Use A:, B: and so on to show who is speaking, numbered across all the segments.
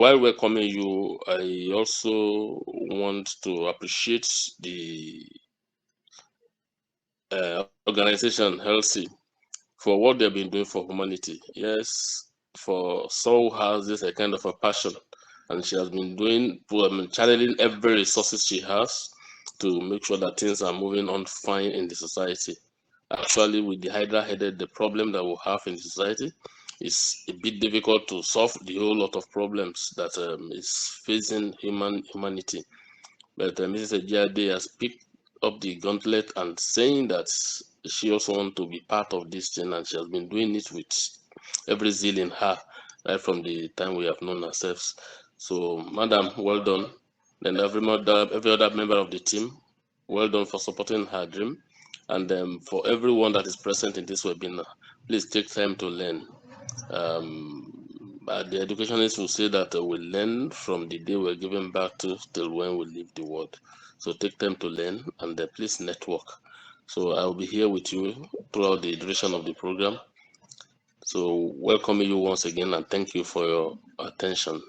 A: while welcoming you, I also want to appreciate the organization HELSI for what they've been doing for humanity. Yes, for Saul has this a kind of a passion, and she has been channeling every resources she has to make sure that things are moving on fine in the society. Actually, with the Hydra-headed, the problem that we have in society is a bit difficult to solve the whole lot of problems that is facing humanity. But Mrs. Ejiade has picked up the gauntlet and saying that she also wants to be part of this thing, and she has been doing it with every zeal in her right from the time we have known ourselves. So, Madam, well done. And every other member of the team, well done for supporting her dream. And for everyone that is present in this webinar, please take time to learn. The educationists will say that we learn from the day we're given back to till when we leave the world. So take time to learn and please network. So I'll be here with you throughout the duration of the program. So welcome you once again and thank you for your attention.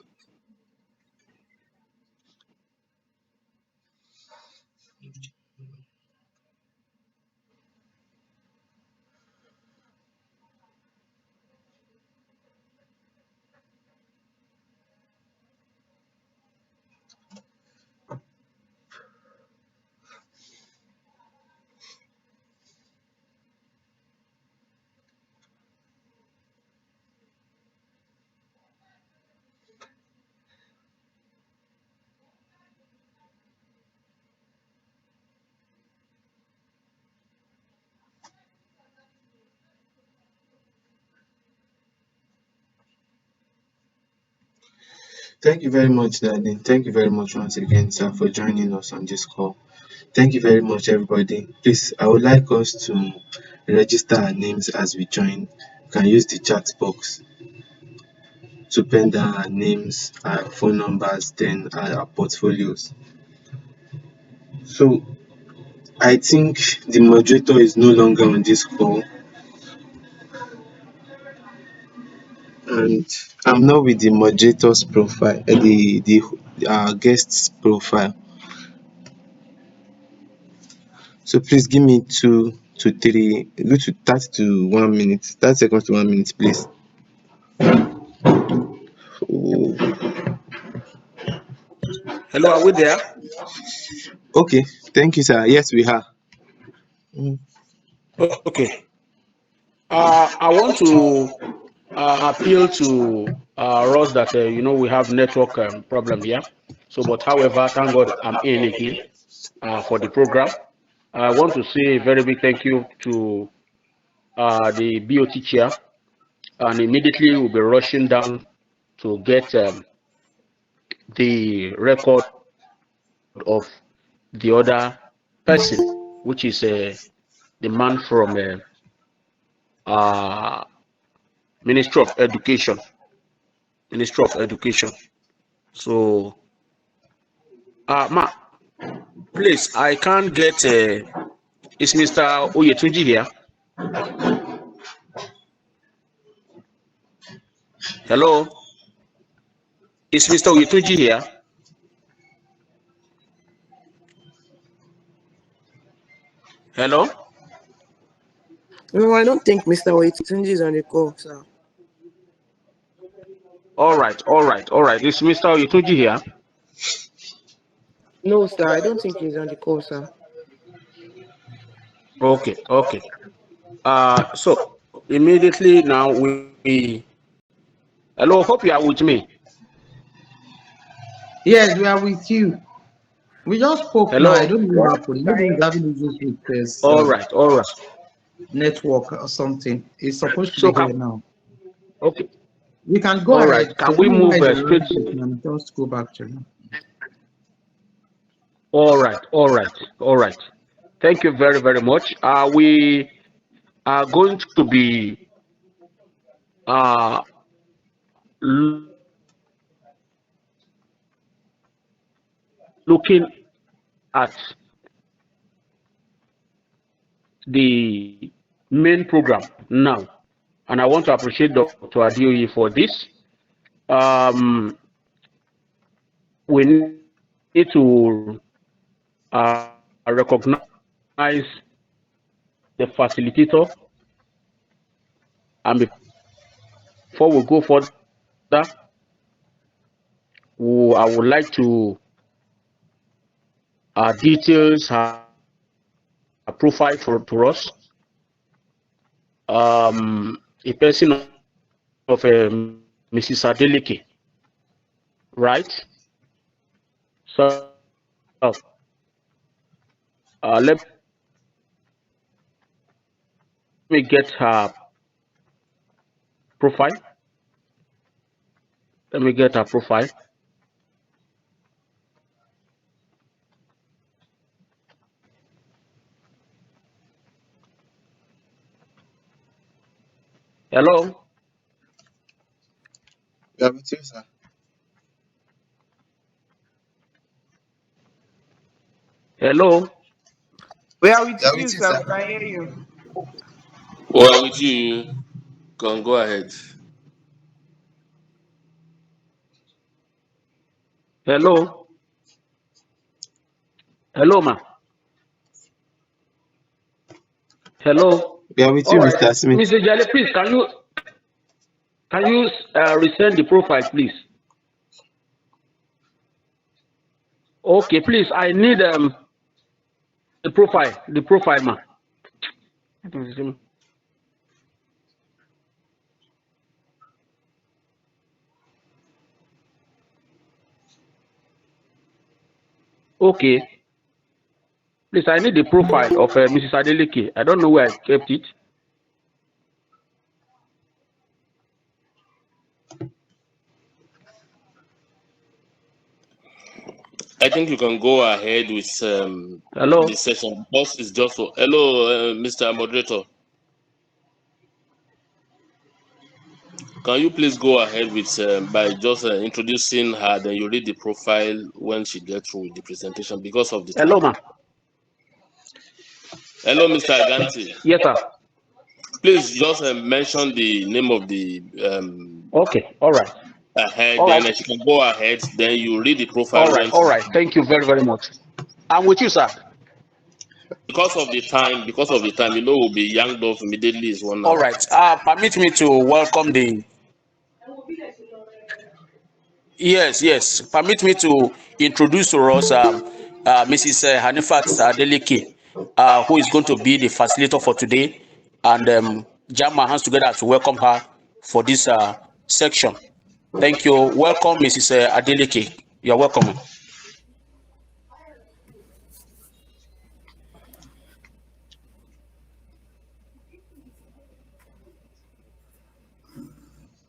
B: Thank you very much, Daddy. Thank you very much once again, sir, for joining us on this call. Thank you very much, everybody. Please, I would like us to register our names as we join. You can use the chat box to pen down our names, our phone numbers, then our portfolios. So, I think the moderator is no longer on this call, and I'm not with the moderator's profile, the guest's profile. So please give me 2 to 3, go to 30 to 1 minute, 30 seconds to 1 minute, please. Oh,
C: Hello, are we there?
B: okay, thank you, sir. Yes, we are.
C: Okay. I want to appeal to Ross that we have network problem here. So, but however, thank God I'm in again for the program. I want to say a very big thank you to the BOT chair, and immediately we'll be rushing down to get the record of the other person, which is the man from Ministry of Education. Ministry of Education. So, ma, please, I can't get. Is Mr. Oyetunji here? Hello, is Mr. Oyetunji here? Hello.
D: No, I don't think Mr. Oyetunji is on the call, sir.
C: All right, all right, all right. Is Mr. Oyetunji here?
D: No, sir, I don't think he's on the call, sir.
C: Okay, okay. So immediately now we. Hello, hope you are with me.
E: Yes, we are with you. We just spoke
C: Hello.
E: now. I don't know what happened. Maybe he's having issues with this
C: All right, all right.
E: network or something. It's supposed to
C: So
E: be here now.
C: okay.
E: We can go
C: All
E: ahead.
C: right. Can we move straight?
E: Just go back to him.
C: All right, all right, all right. Thank you very, very much. We are going to be looking at the main program now, and I want to appreciate Dr. Adeoye for this. we need to recognize the facilitator, and before we go further, I would like to details her profile to us. A person of Mrs. Adeleke, right? So let me get her profile. Let me get her profile. Hello,
B: We are with you, sir.
C: hello,
D: We are with
B: We are
D: you,
B: with you,
D: sir.
B: sir.
D: We can hear you.
A: Well, with you, can go ahead.
C: hello, hello, ma. Hello.
B: We are with you,
C: All right,
B: Mr. Smith.
C: Mr. Jale, please can you resend the profile, please? Okay, please. I need the profile, ma. Okay, please. I need the profile of Mrs. Adeleke. I don't know where I kept it.
A: I think you can go ahead with the
C: Hello.
A: session. Boss is just for hello, Mr. Moderator. Can you please go ahead with by just introducing her? Then you read the profile when she gets through with the presentation because of the
C: Hello,
A: time.
C: ma.
A: Hello, Mr. Aganti.
C: Yes, sir.
A: Please just mention the name of the
C: Okay. All right.
A: ahead.
C: All right.
A: Then she can go ahead. Then you read the
C: All
A: profile
C: right.
A: when
C: All
A: she.
C: right. Thank you very, very much. I'm with you, sir.
A: Because of the time, we'll be yanked off immediately is 1 hour.
C: All right. Permit me to welcome the. Yes, yes. Permit me to introduce to us Mrs. Hanifat Adeleke, who is going to be the facilitator for today, and jam my hands together to welcome her for this section. Thank you. Welcome, Mrs. Adeleke. You're welcome.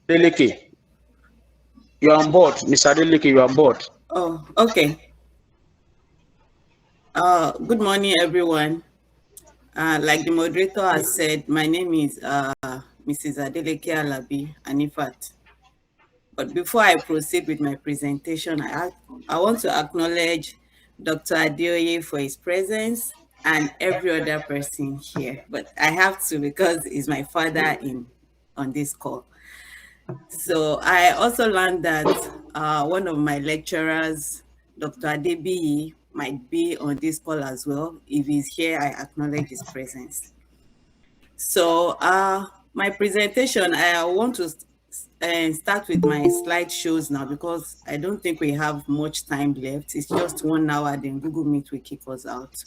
C: Adeleke, you're on board. Mr. Adeleke, you're on board.
F: Oh, okay. Good morning, everyone. Like the moderator has said, my name is Mrs. Adeleke Alabi Anifat. But before I proceed with my presentation, I want to acknowledge Dr. Adeoye for his presence and every other person here. But I have to because he's my father on this call. So I also learned that one of my lecturers, Dr. Adebiyi, might be on this call as well. If he's here, I acknowledge his presence. So my presentation, I want to start with my slideshows now because I don't think we have much time left. It's just 1 hour, then Google Meet will kick us out.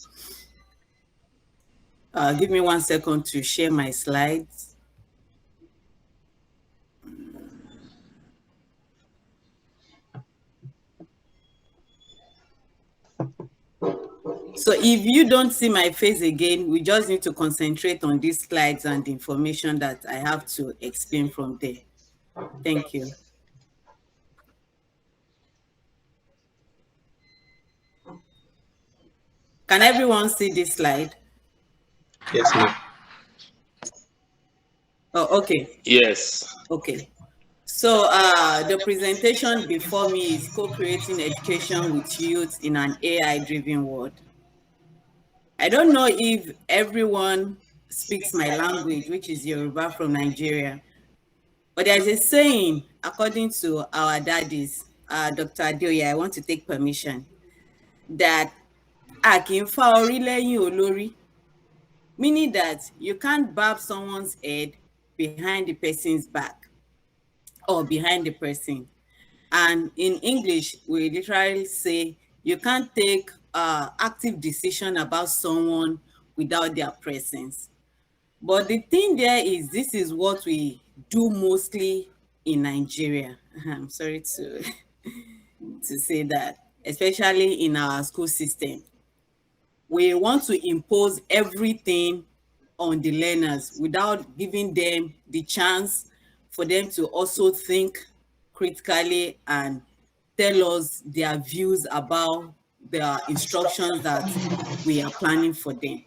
F: Give me 1 second to share my slides. So if you don't see my face again, we just need to concentrate on these slides and the information that I have to explain from there. Thank you. Can everyone see this slide?
B: Yes, ma'am.
F: Oh, okay.
A: Yes.
F: Okay. So the presentation before me is co-creating education with youth in an AI-driven world. I don't know if everyone speaks my language, which is Yoruba from Nigeria, but there's a saying, according to our daddies, Dr. Adeoye, I want to take permission that a kì í fá orí lẹ́yìn olórí, meaning that you can't barb someone's head behind the person's back or behind the person. And in English, we literally say you can't take active decision about someone without their presence. But the thing there is, this is what we do mostly in Nigeria. I'm sorry to to say that, especially in our school system. We want to impose everything on the learners without giving them the chance for them to also think critically and tell us their views about the instructions that we are planning for them.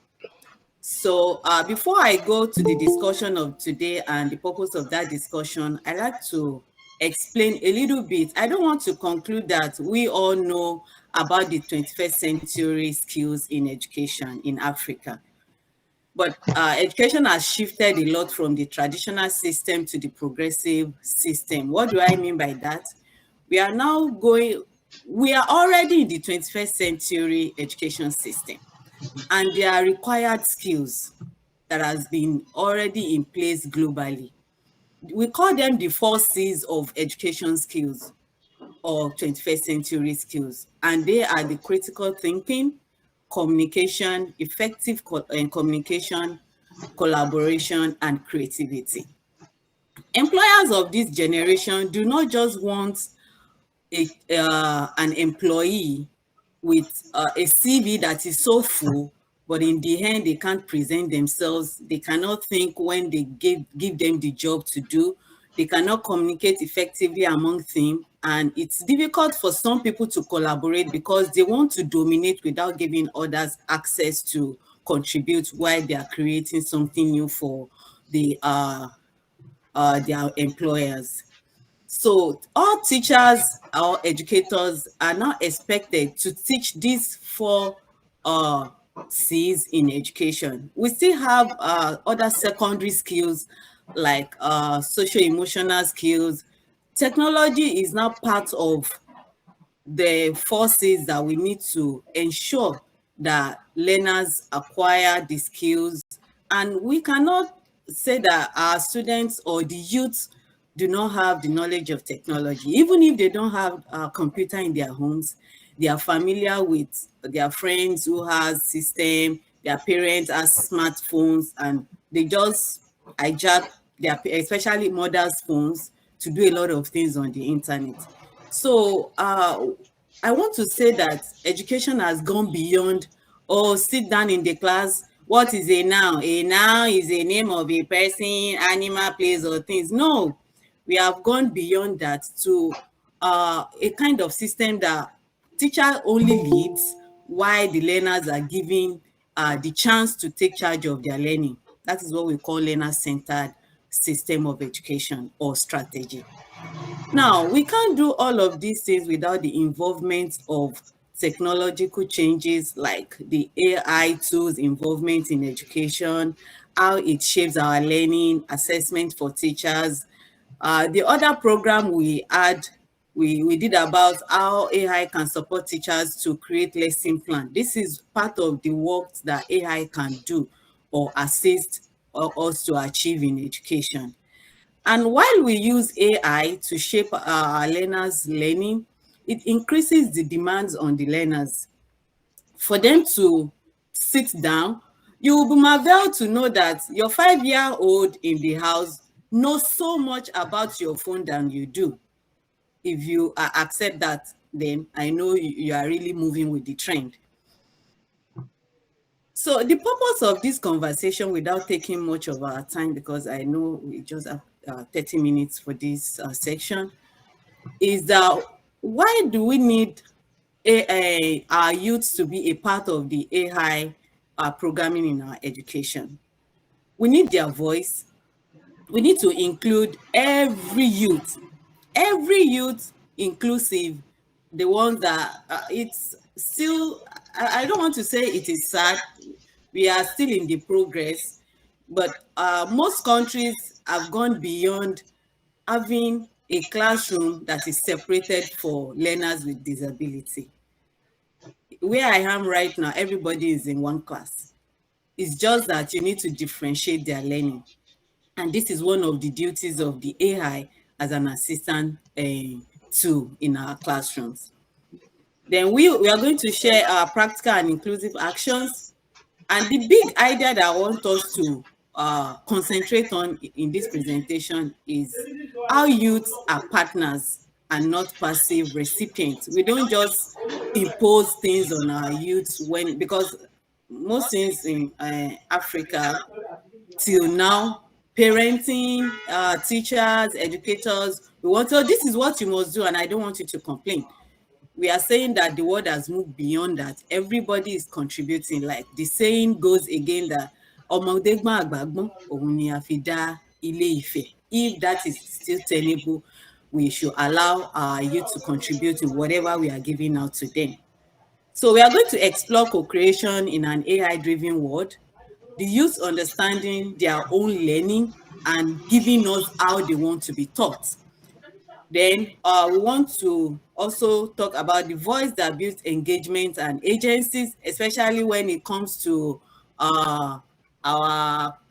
F: So before I go to the discussion of today and the purpose of that discussion, I'd like to explain a little bit. I don't want to conclude that we all know about the 21st century skills in education in Africa. But education has shifted a lot from the traditional system to the progressive system. What do I mean by that? We are already in the 21st century education system, and there are required skills that has been already in place globally. We call them the 4 C's of education skills or 21st century skills, and they are the critical thinking, communication, effective communication, collaboration, and creativity. Employers of this generation do not just want an employee with a CV that is so full, but in the end, they can't present themselves. They cannot think when they give them the job to do. They cannot communicate effectively among them. And it's difficult for some people to collaborate because they want to dominate without giving others access to contribute while they are creating something new for their employers. So all teachers or educators are now expected to teach these 4 C's in education. We still have other secondary skills like socio-emotional skills. Technology is now part of the 4 C's that we need to ensure that learners acquire the skills. And we cannot say that our students or the youth do not have the knowledge of technology. Even if they don't have a computer in their homes, they are familiar with their friends who has system, their parents have smartphones, and they just hijack their, especially mothers' phones, to do a lot of things on the internet. So I want to say that education has gone beyond, oh, sit down in the class. What is a noun? A noun is a name of a person, animal, place, or things. No, we have gone beyond that to a kind of system that teacher only leads while the learners are given the chance to take charge of their learning. That is what we call learner-centered system of education or strategy. Now, we can't do all of these things without the involvement of technological changes like the AI tools involvement in education, how it shapes our learning, assessment for teachers. The other program we did about how AI can support teachers to create lesson plan. This is part of the work that AI can do or assist us to achieve in education. And while we use AI to shape our learners' learning, it increases the demands on the learners. For them to sit down, you will be marveled to know that your 5-year-old in the house knows so much about your phone than you do. If you accept that, then I know you are really moving with the trend. So the purpose of this conversation, without taking much of our time, because I know we just have 30 minutes for this section, is that why do we need our youth to be a part of the AI programming in our education? We need their voice. We need to include every youth inclusive, the ones that it's still, I don't want to say it is sad, we are still in the progress, but most countries have gone beyond having a classroom that is separated for learners with disability. Where I am right now, everybody is in one class. It's just that you need to differentiate their learning. And this is one of the duties of the AI as an assistant tool in our classrooms. Then we are going to share our practical and inclusive actions. And the big idea that I want us to concentrate on in this presentation is how youths are partners and not passive recipients. We don't just impose things on our youths because most things in Africa till now, parenting, teachers, educators, this is what you must do and I don't want you to complain. We are saying that the world has moved beyond that. Everybody is contributing. Like the saying goes again that if that is still tenable, we should allow our youth to contribute in whatever we are giving out to them. So we are going to explore co-creation in an AI-driven world, the youth understanding their own learning and giving us how they want to be taught. Then we want to also talk about the voice that builds engagement and agencies, especially when it comes to our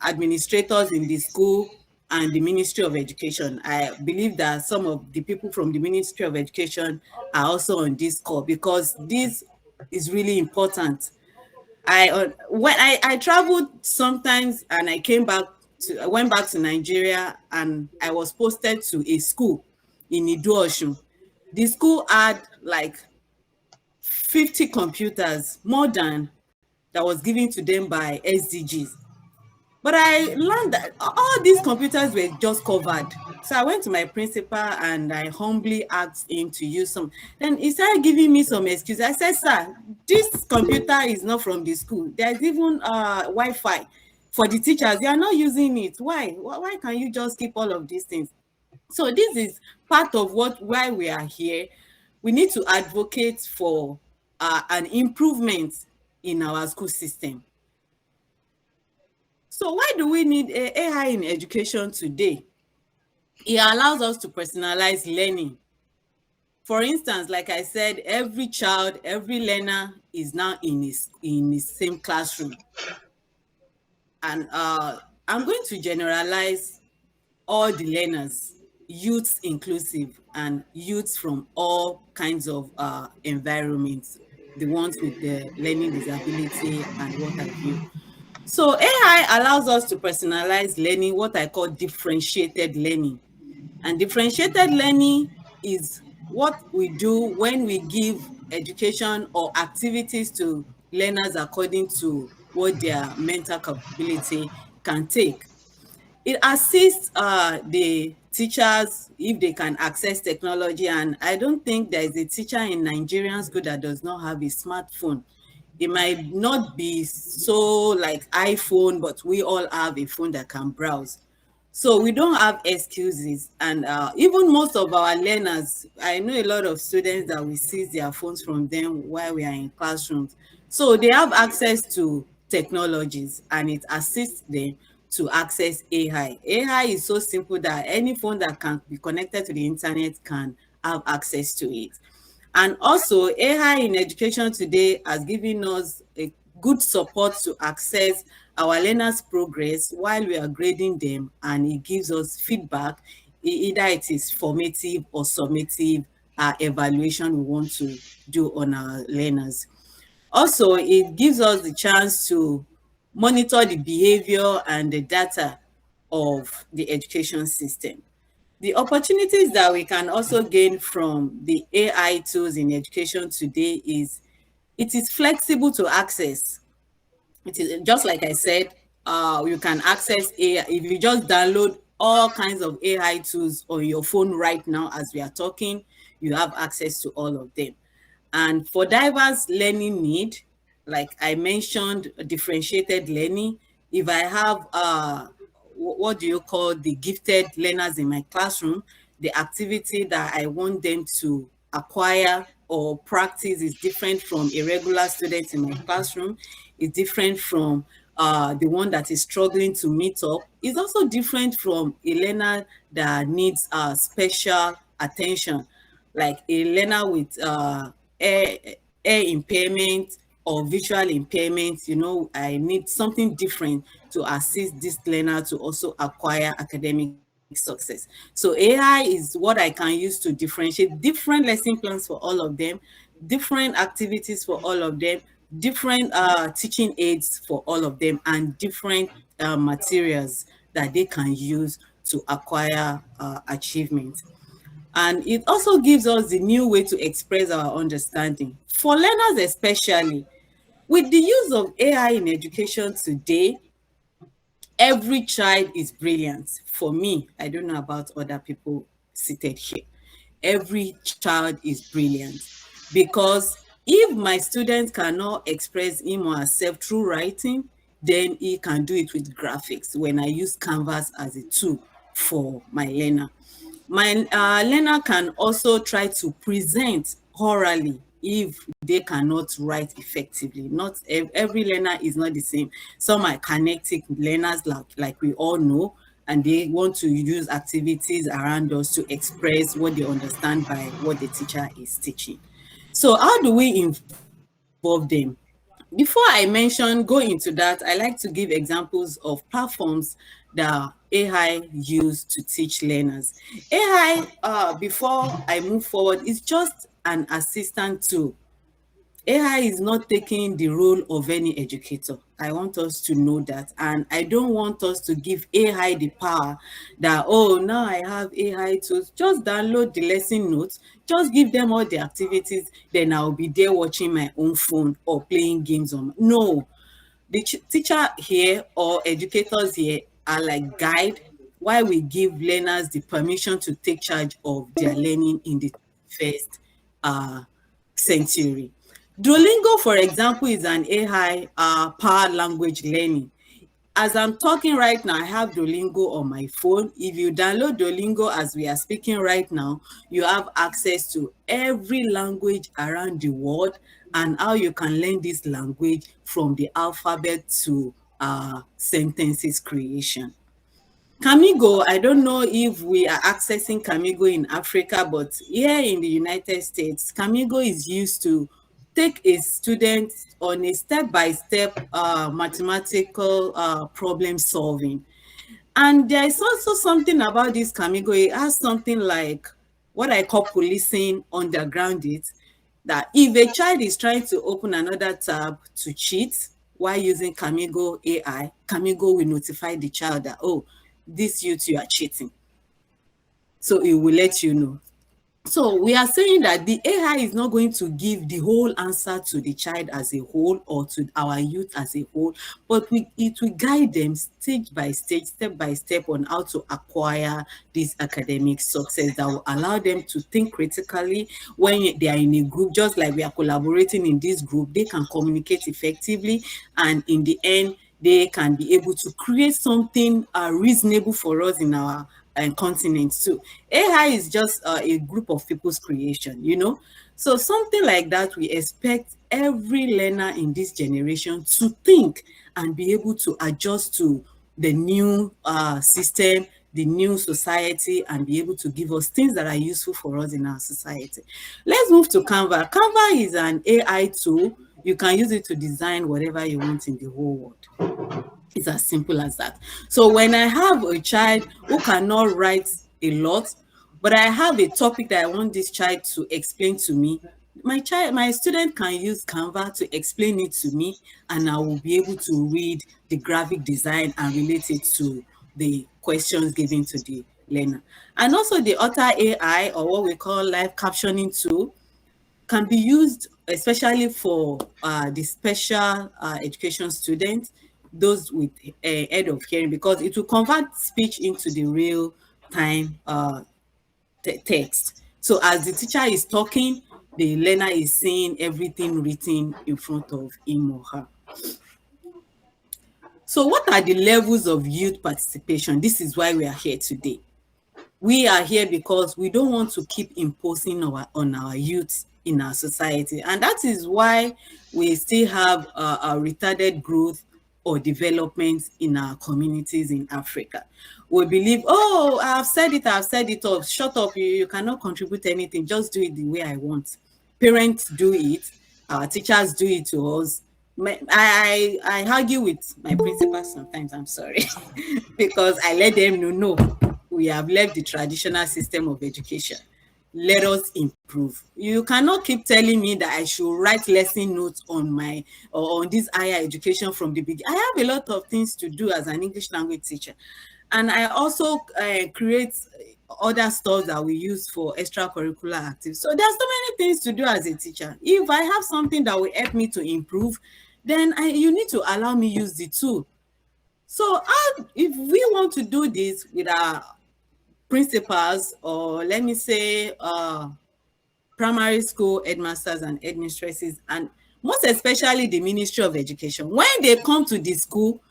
F: administrators in the school and the Ministry of Education. I believe that some of the people from the Ministry of Education are also on this call because this is really important. When I traveled sometimes and I went back to Nigeria and I was posted to a school in Idu-Osun. The school had like 50 computers, more than that was given to them by SDGs. But I learned that all these computers were just covered. So I went to my principal and I humbly asked him to use some. Then he started giving me some excuses. I said, sir, this computer is not from the school. There's even Wi-Fi for the teachers. They are not using it. Why? Why can't you just keep all of these things? So this is part of why we are here. We need to advocate for an improvement in our school system. So why do we need AI in education today? It allows us to personalize learning. For instance, like I said, every child, every learner is now in the same classroom. And I'm going to generalize all the learners, youths inclusive, and youths from all kinds of environments, the ones with the learning disability and what have you. So AI allows us to personalize learning, what I call differentiated learning. And differentiated learning is what we do when we give education or activities to learners according to what their mental capability can take. It assists the teachers if they can access technology. And I don't think there is a teacher in Nigerian school that does not have a smartphone. It might not be so like iPhone, but we all have a phone that can browse. So we don't have excuses. And even most of our learners, I know a lot of students that we seize their phones from them while we are in classrooms. So they have access to technologies and it assists them to access AI. AI is so simple that any phone that can be connected to the internet can have access to it. And also AI in education today has given us a good support to access our learners' progress while we are grading them, and it gives us feedback, either it is formative or summative evaluation we want to do on our learners. Also, it gives us the chance to monitor the behavior and the data of the education system. The opportunities that we can also gain from the AI tools in education today is it is flexible to access. It is just like I said, you can access AI. If you just download all kinds of AI tools on your phone right now as we are talking, you have access to all of them. And for diverse learning need, like I mentioned, differentiated learning, if I have what do you call the gifted learners in my classroom, the activity that I want them to acquire or practice is different from a regular student in my classroom, is different from the one that is struggling to meet up is also different from a learner that needs special attention, like a learner with air, air impairment or visual impairment. I need something different to assist this learner to also acquire academic success. So AI is what I can use to differentiate different lesson plans for all of them, different activities for all of them, different teaching aids for all of them, and different materials that they can use to acquire achievement. And it also gives us the new way to express our understanding. For learners especially, with the use of AI in education today, every child is brilliant. For me, I don't know about other people seated here. Every child is brilliant, because if my student cannot express him or herself through writing, then he can do it with graphics when I use Canvas as a tool for my learner. My learner can also try to present orally if they cannot write effectively. Not every learner is not the same. Some are kinetic learners, like we all know, and they want to use activities around us to express what they understand by what the teacher is teaching. So how do we involve them? Before I go into that, I like to give examples of platforms that AI use to teach learners. AI, before I move forward, is just an assistant tool. AI is not taking the role of any educator. I want us to know that. And I don't want us to give AI the power that, oh, now I have AI tools. Just download the lesson notes, just give them all the activities, then I'll be there watching my own phone or playing games on. No, the teacher here or educators here are like guide, while we give learners the permission to take charge of their learning in the first uh, century. Duolingo, for example, is an AI powered language learning. As I'm talking right now, I have Duolingo on my phone. If you download Duolingo as we are speaking right now, you have access to every language around the world and how you can learn this language from the alphabet to sentences creation. Kamigo, I don't know if we are accessing Kamigo in Africa, but here in the United States, Kamigo is used to take a student on a step-by-step mathematical problem solving. And there is also something about this Kamigo. It has something like what I call policing underground it, that if a child is trying to open another tab to cheat while using Kamigo AI, Kamigo will notify the child that, oh, this youth, you are cheating. So it will let you know. So we are saying that the AI is not going to give the whole answer to the child as a whole or to our youth as a whole, but it will guide them stage by stage, step by step on how to acquire this academic success that will allow them to think critically when they are in a group. Just like we are collaborating in this group, they can communicate effectively, and in the end, they can be able to create something reasonable for us in our continents too. AI is just a group of people's creation. So something like that, we expect every learner in this generation to think and be able to adjust to the new system, the new society, and be able to give us things that are useful for us in our society. Let's move to Canva. Canva is an AI tool. You can use it to design whatever you want in the whole world. It's as simple as that. So when I have a child who cannot write a lot, but I have a topic that I want this child to explain to me, my student can use Canva to explain it to me, and I will be able to read the graphic design and relate it to the questions given to the learner. And also the Otter AI, or what we call live captioning tool, can be used especially for the special education students, those with a head of hearing, because it will convert speech into the real time text. So as the teacher is talking, the learner is seeing everything written in front of him or her. So what are the levels of youth participation? This is why we are here today. We are here because we don't want to keep imposing on our youth in our society. And that is why we still have a retarded growth or development in our communities in Africa. We believe, oh, I've said it, oh, shut up, you cannot contribute anything, just do it the way I want. Parents do it, our teachers do it to us. I argue with my principal sometimes, I'm sorry, because I let them know, no, we have left the traditional system of education. Let us improve. You cannot keep telling me that I should write lesson notes on my or on this higher education from the beginning. I have a lot of things to do as an English language teacher, and I also create other stuff that we use for extracurricular activities. So there's so many things to do as a teacher. If I have something that will help me to improve, then you need to allow me use the tool. So if we want to do this with our principals, or let me say primary school headmasters and headmistresses, and most especially the Ministry of Education, when they come to the school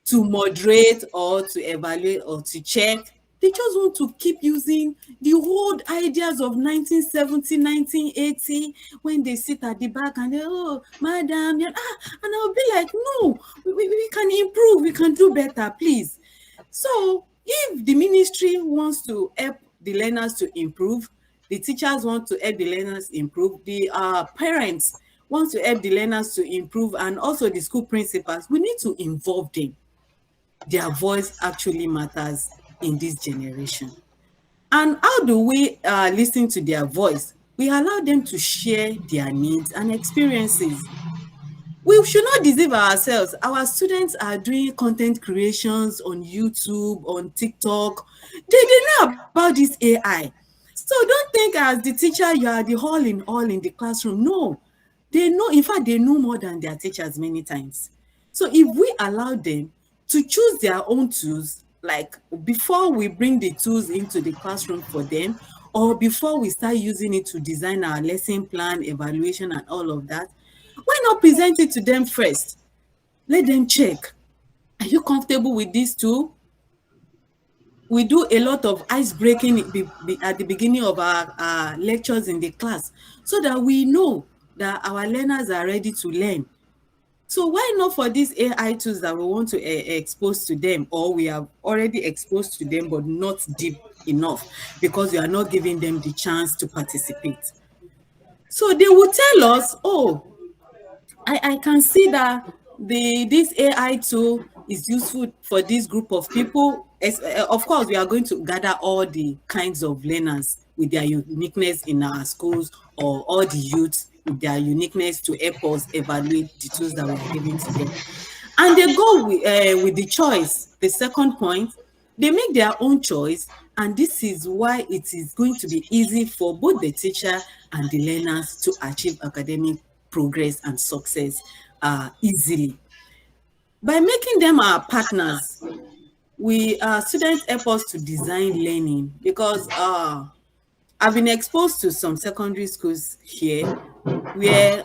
F: to moderate or to evaluate or to check, they just want to keep using the old ideas of 1970, 1980, when they sit at the back and they, oh, madam, and I'll be like, no, we can improve, we can do better, please. So if the ministry wants to help the learners to improve, the teachers want to help the learners improve, the parents want to help the learners to improve, and also the school principals, we need to involve them. Their voice actually matters in this generation. And how do we listen to their voice? We allow them to share their needs and experiences. We should not deceive ourselves. Our students are doing content creations on YouTube, on TikTok. They know about this AI. So don't think as the teacher, you are the all in the classroom. No, they know, in fact, they know more than their teachers many times. So if we allow them to choose their own tools, like before we bring the tools into the classroom for them, or before we start using it to design our lesson plan, evaluation, and all of that, why not present it to them first? Let them check. Are you comfortable with this tool? We do a lot of ice breaking at the beginning of our lectures in the class, so that we know that our learners are ready to learn. So why not for these AI tools that we want to expose to them, or we have already exposed to them, but not deep enough, because we are not giving them the chance to participate. So they will tell us, oh, I can see that this AI tool is useful for this group of people. Of course, we are going to gather all the kinds of learners with their uniqueness in our schools, or all the youths with their uniqueness, to help us evaluate the tools that we are giving to them. And they go with the choice. The second point, they make their own choice, and this is why it is going to be easy for both the teacher and the learners to achieve academic progress and success easily. By making them our partners, students help us to design learning, because I've been exposed to some secondary schools here where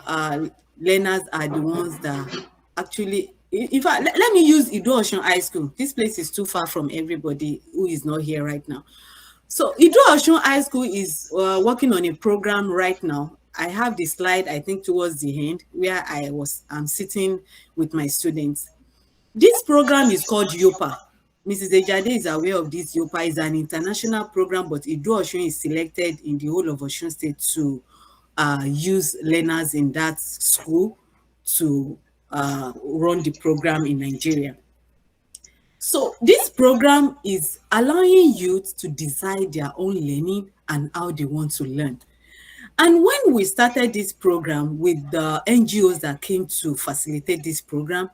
F: learners are the ones that actually, in fact, let me use Ido-Osun High School. This place is too far from everybody who is not here right now. So Ido-Osun High School is working on a program right now. I have the slide, I think, towards the end, where I'm sitting with my students. This program is called YOPA. Mrs. Ejade is aware of this. YOPA is an international program, but Ido-Osun is selected in the whole of Osun State to use learners in that school to run the program in Nigeria. So this program is allowing youth to decide their own learning and how they want to learn. And when we started this program with the NGOs that came to facilitate this program,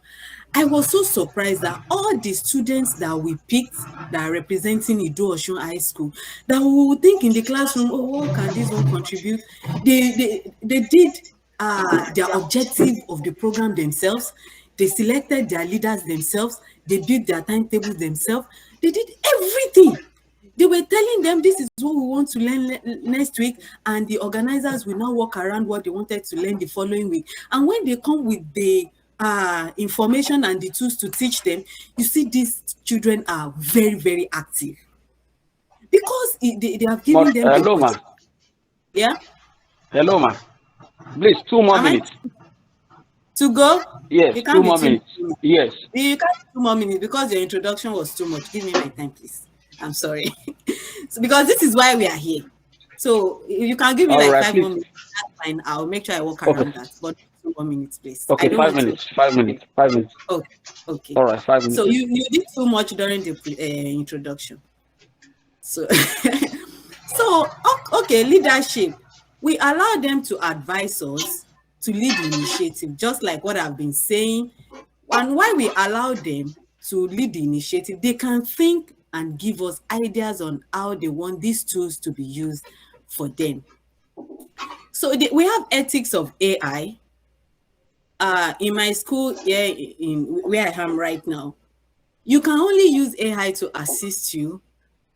F: I was so surprised that all the students that we picked that are representing Ido-Osun High School, that we would think in the classroom, oh, how can this one contribute? They did their objective of the program themselves. They selected their leaders themselves. They built their timetables themselves. They did everything. They were telling them, this is what we want to learn next week, and the organizers will now work around what they wanted to learn the following week. And when they come with the information and the tools to teach them, you see these children are very, very active, because they have given them
C: hello, ma.
F: Yeah?
C: Hello, ma. Please, 2 more minutes.
F: To go?
C: Yes,
F: You can't
C: two
F: be
C: more
F: two
C: minutes.
F: minutes.
C: Yes.
F: You can't be 2 more minutes because your introduction was too much. Give me my time, please. I'm sorry. So because this is why we are here. So if you can give me
C: All
F: like
C: right,
F: five
C: please.
F: more minutes, that's fine. I'll make sure I walk
C: Okay.
F: around that. But 2 more minutes, please. I
C: Okay,
F: don't
C: five
F: want to.
C: minutes. 5 minutes. 5 minutes.
F: Okay. Okay.
C: All right, 5 minutes.
F: So you did too much during the introduction. So okay, leadership. We allow them to advise us to lead the initiative, just like what I've been saying. And why we allow them to lead the initiative, they can think and give us ideas on how they want these tools to be used for them. So we have ethics of AI. In my school here in where I am right now, you can only use AI to assist you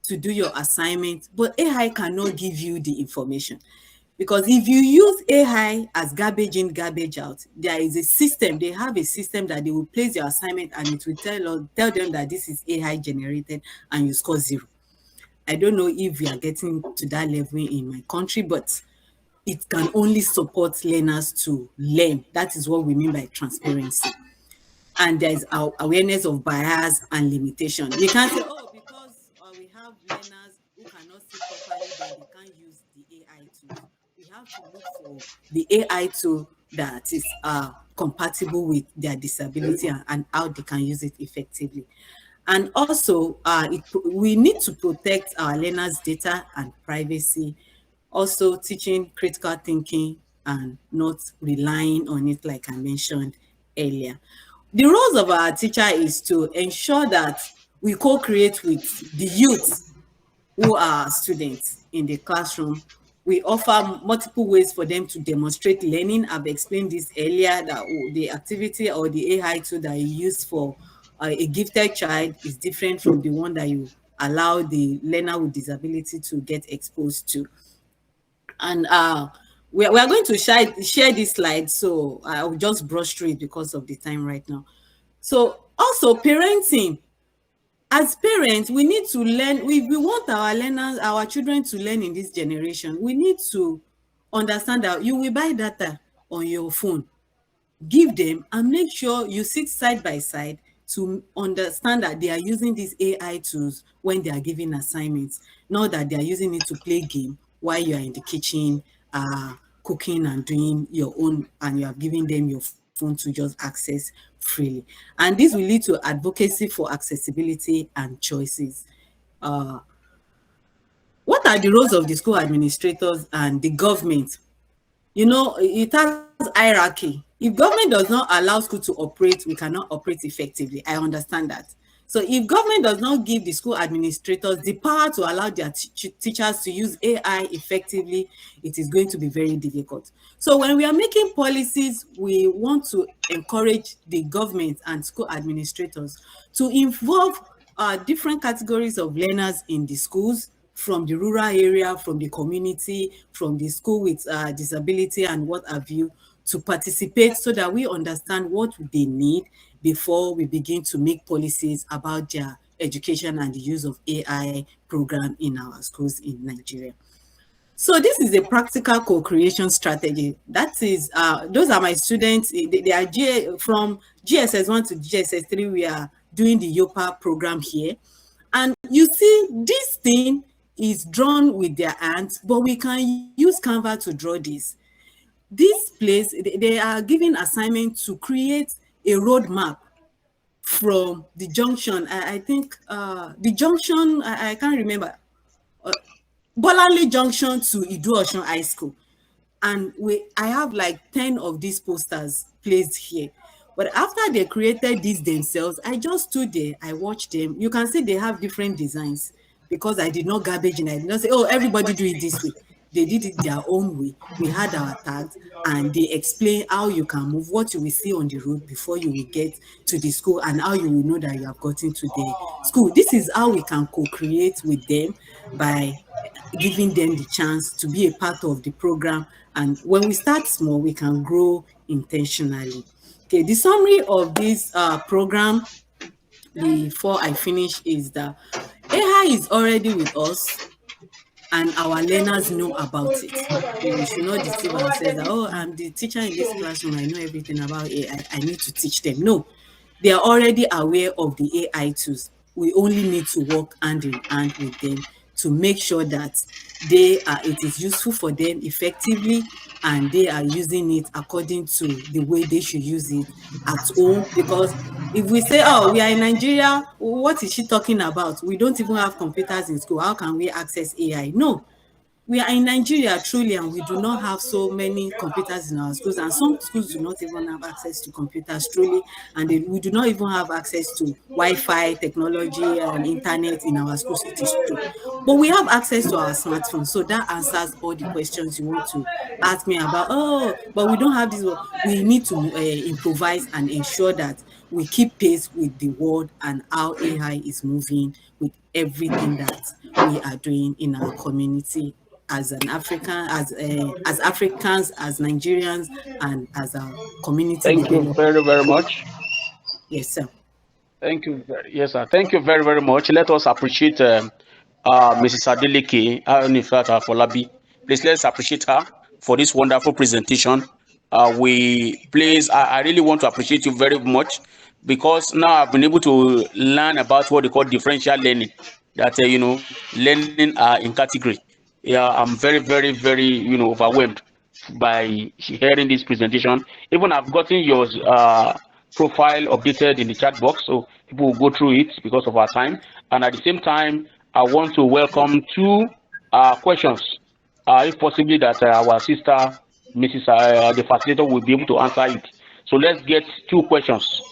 F: to do your assignment, but AI cannot give you the information. Because if you use AI as garbage in, garbage out, there is a system, they have a system that they will place your assignment and it will tell them that this is AI generated and you score 0. I don't know if we are getting to that level in my country, but it can only support learners to learn. That is what we mean by transparency. And there's awareness of bias and limitation. We can't say, oh, because we have learners who cannot see properly, then they can't use the AI tools. We have to look for the AI tool that is compatible with their disability and how they can use it effectively. And also, we need to protect our learners' data and privacy, also teaching critical thinking and not relying on it, like I mentioned earlier. The roles of our teacher is to ensure that we co-create with the youth who are students in the classroom. We offer multiple ways for them to demonstrate learning. I've explained this earlier, that the activity or the AI tool that you use for a gifted child is different from the one that you allow the learner with disability to get exposed to. And we are going to share this slide, so I will just brush through it because of the time right now. So also parenting. As parents, we need to learn. We want our learners, our children to learn in this generation. We need to understand that you will buy data on your phone, give them, and make sure you sit side by side to understand that they are using these AI tools when they are giving assignments, not that they are using it to play game while you are in the kitchen cooking and doing your own, and you are giving them your phone to just access freely. And this will lead to advocacy for accessibility and choices. uh, what are the roles of the school administrators and the government? You know, it has hierarchy. If government does not allow school to operate, we cannot operate effectively. I understand that. So if government does not give the school administrators the power to allow their teachers to use AI effectively, it is going to be very difficult. So when we are making policies, we want to encourage the government and school administrators to involve different categories of learners in the schools, from the rural area, from the community, from the school with disability and what have you, to participate so that we understand what they need before we begin to make policies about their education and the use of AI program in our schools in Nigeria. So this is a practical co-creation strategy. That is, those are my students. They are from GSS1 to GSS3. We are doing the YOPA program here. And you see, this thing is drawn with their hands, but we can use Canva to draw this. This place, they are given assignment to create a roadmap from the junction. I think the junction, I can't remember, uh, Bolanle Junction to Idu-Osun High School. And I have like 10 of these posters placed here. But after they created these themselves, I just stood there, I watched them. You can see they have different designs because I did not garbage in. I did not say, oh, everybody do it this way. They did it their own way. We had our tags and they explain how you can move, what you will see on the road before you will get to the school, and how you will know that you have gotten to the school. This is how we can co-create with them, by giving them the chance to be a part of the program. And when we start small, we can grow intentionally. Okay, the summary of this program before I finish is that AI is already with us. and our learners know about it. We should not deceive ourselves that, oh, I'm the teacher in this classroom, I know everything about AI, I need to teach them. No, they are already aware of the AI tools. We only need to work hand in hand with them to make sure that it is useful for them effectively, and they are using it according to the way they should use it at home. Because if we say, oh, we are in Nigeria, what is she talking about? We don't even have computers in school. How can we access AI? No, we are in Nigeria truly, and we do not have so many computers in our schools, and some schools do not even have access to computers truly, and we do not even have access to Wi-Fi technology and internet in our schools. It is true, but we have access to our smartphones, so that answers all the questions you want to ask me about. Oh, but we don't have this. We need to improvise and ensure that we keep pace with the world and how AI is moving with everything that we are doing in our community as an African, as Africans, as Nigerians, and as a community
C: Thank you
F: development.
C: very, very much.
F: Yes, sir.
C: Thank you very, yes, sir. Thank you very, very much. Let us appreciate Mrs. Adeleke, Anifat Afolabi. Please let's appreciate her for this wonderful presentation. I really want to appreciate you very much, because now I've been able to learn about what they call differential learning. That learning in category. Yeah, I'm very, very, very overwhelmed by hearing this presentation. Even I've gotten your profile updated in the chat box, so people will go through it because of our time. And at the same time, I want to welcome two questions, if possibly that our sister, Mrs. The facilitator, will be able to answer it. So let's get two questions